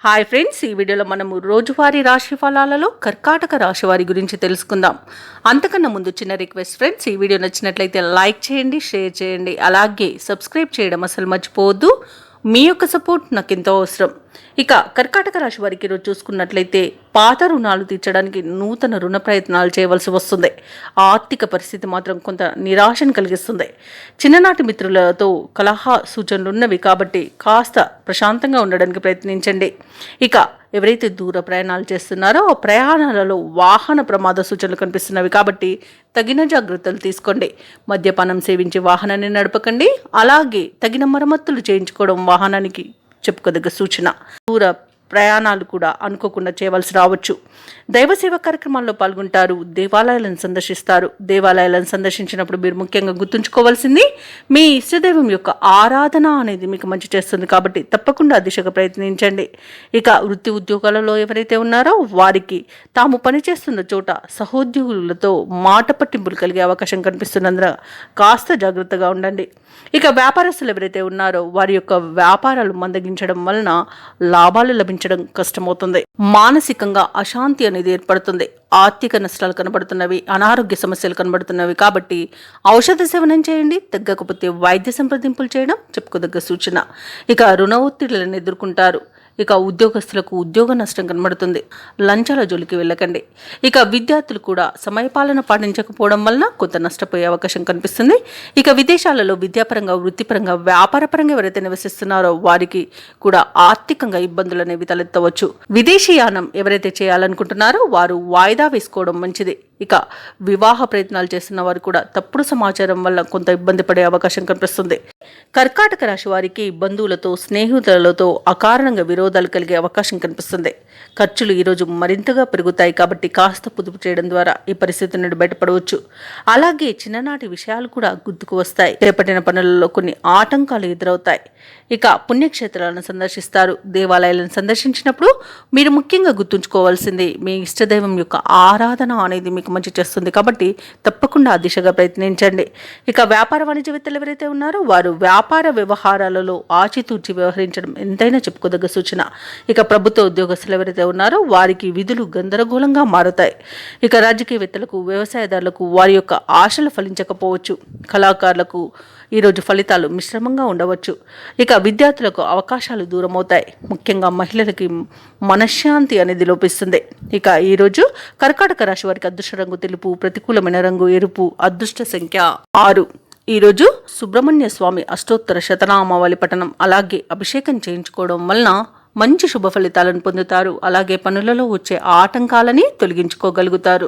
Hi friends, ఈ వీడియోలో మనము రోజువారీ రాశి ఫలాలలో కర్కాటక రాశి వారి గురించి తెలుసుకుందాం. అంతకన్నా ముందు చిన్న రిక్వెస్ట్ ఫ్రెండ్స్, ఈ వీడియో నచ్చినట్లయితే లైక్ చేయండి, షేర్ చేయండి, అలాగే సబ్స్క్రైబ్ చేయడం అసలు మర్చిపోవద్దు. మీ యొక్క సపోర్ట్ నాకు ఎంతో అవసరం. ఇక కర్కాటక రాశి వారికి ఈరోజు చూసుకున్నట్లయితే పాత రుణాలు తీర్చడానికి నూతన రుణ ప్రయత్నాలు చేయవలసి వస్తుంది. ఆర్థిక పరిస్థితి మాత్రం కొంత నిరాశను కలిగిస్తుంది. చిన్ననాటి మిత్రులతో కలహ సూచనలు ఉన్నవి కాబట్టి కాస్త ప్రశాంతంగా ఉండడానికి ప్రయత్నించండి. ఇక ఎవరైతే దూర ప్రయాణాలు చేస్తున్నారో ఆ ప్రయాణాలలో వాహన ప్రమాద సూచనలు కనిపిస్తున్నవి కాబట్టి తగిన జాగ్రత్తలు తీసుకోండి. మద్యపానం సేవించి వాహనాన్ని నడపకండి. అలాగే తగిన మరమ్మతులు చేయించుకోవడం వాహనానికి చెప్పుకోదగ్గ సూచన. దూర ప్రయాణాలు కూడా అనుకోకుండా చేయవలసి రావచ్చు. దైవసేవ కార్యక్రమాల్లో పాల్గొంటారు. దేవాలయాలను సందర్శిస్తారు. దేవాలయాలను సందర్శించినప్పుడు మీరు ముఖ్యంగా గుర్తుంచుకోవాల్సింది మీ ఇష్టదైవం యొక్క ఆరాధన అనేది మీకు మంచి చేస్తుంది కాబట్టి తప్పకుండా ఆ దిశగా ప్రయత్నించండి. ఇక వృత్తి ఉద్యోగాలలో ఎవరైతే ఉన్నారో వారికి తాము పనిచేస్తున్న చోట సహోద్యోగులతో మాట పట్టింపులు కలిగే అవకాశం కనిపిస్తున్నందున కాస్త జాగ్రత్తగా ఉండండి. ఇక వ్యాపారస్తులు ఎవరైతే ఉన్నారో వారి యొక్క వ్యాపారాలు మందగించడం వలన లాభాలు లభించడం కష్టమవుతుంది. మానసికంగా అశాంతి అనేది ఏర్పడుతుంది. ఆర్థిక నష్టాలు కనబడుతున్నవి, అనారోగ్య సమస్యలు కనబడుతున్నవి కాబట్టి ఔషధ సేవనం చేయండి. తగ్గకపోతే వైద్య సంప్రదింపులు చేయడం చెప్పుకోదగ్గ సూచన. ఇక రుణ ఒత్తిళ్లను ఎదుర్కొంటారు. ఇక ఉద్యోగస్తులకు ఉద్యోగ నష్టం కనబడుతుంది. లంచాల జోలికి వెళ్ళకండి. ఇక విద్యార్థులు కూడా సమయపాలన పాటించకపోవడం వలన కొంత నష్టపోయే అవకాశం కనిపిస్తుంది. ఇక విదేశాలలో విద్యాపరంగా, వృత్తిపరంగా, వ్యాపారపరంగా ఎవరైతే నివసిస్తున్నారో వారికి కూడా ఆర్థికంగా ఇబ్బందులు అనేవి తలెత్తవచ్చు. విదేశీయానం ఎవరైతే చేయాలనుకుంటున్నారో వారు వాయిదా వేసుకోవడం మంచిది. ఇక వివాహ ప్రయత్నాలు చేస్తున్న వారు కూడా తప్పుడు సమాచారం వల్ల కొంత ఇబ్బంది పడే అవకాశం కనిపిస్తుంది. కర్కాటక రాశి వారికి బంధువులతో, స్నేహితులతో అకారణంగా విరోధాలు కలిగే అవకాశం కనిపిస్తుంది. ఖర్చులు ఈరోజు మరింతగా పెరుగుతాయి కాబట్టి కాస్త పొదుపు చేయడం ద్వారా ఈ పరిస్థితి నుండి బయటపడవచ్చు. అలాగే చిన్ననాటి విషయాలు కూడా గుర్తుకు వస్తాయి. చేపట్టిన పనులలో కొన్ని ఆటంకాలు ఎదురవుతాయి. ఇక పుణ్యక్షేత్రాలను సందర్శిస్తారు. దేవాలయాలను సందర్శించినప్పుడు మీరు ముఖ్యంగా గుర్తుంచుకోవాల్సింది మీ ఇష్టదైవం యొక్క ఆరాధన అనేది మీకు మంచి చేస్తుంది కాబట్టి తప్పకుండా ఆ దిశగా ప్రయత్నించండి. ఇక వ్యాపార వాణిజ్యవేత్తలు ఎవరైతే ఉన్నారో వారు వ్యాపార వ్యవహారాలలో ఆచితూచి వ్యవహరించడం ఎంతైనా చెప్పుకోదగ్గ సూచన. ఇక ప్రభుత్వ ఉద్యోగస్తులు ఎవరైతే ఉన్నారో వారికి విధులు గందరగోళంగా మారుతాయి. ఇక రాజకీయవేత్తలకు, వ్యవసాయదారులకు వారి యొక్క ఆశలు ఫలించకపోవచ్చు. కళాకారులకు ఈరోజు ఫలితాలు మిశ్రమంగా ఉండవచ్చు. ఇక విద్యార్థులకు అవకాశాలు దూరమవుతాయి. ముఖ్యంగా మహిళలకి మనశ్శాంతి అనేది లోపిస్తుంది. ఇక ఈరోజు కర్కాటక రాశి వారికి అదృష్ట రంగు తెలుపు, ప్రతికూలమైన రంగు ఎరుపు, అదృష్ట సంఖ్య 6. ఈరోజు సుబ్రహ్మణ్య స్వామి అష్టోత్తర శతనామావళి పఠనం అలాగే అభిషేకం చేయించుకోవడం వలన మంచి శుభ ఫలితాలను పొందుతారు. అలాగే పనులలో వచ్చే ఆటంకాలని తొలగించుకోగలుగుతారు.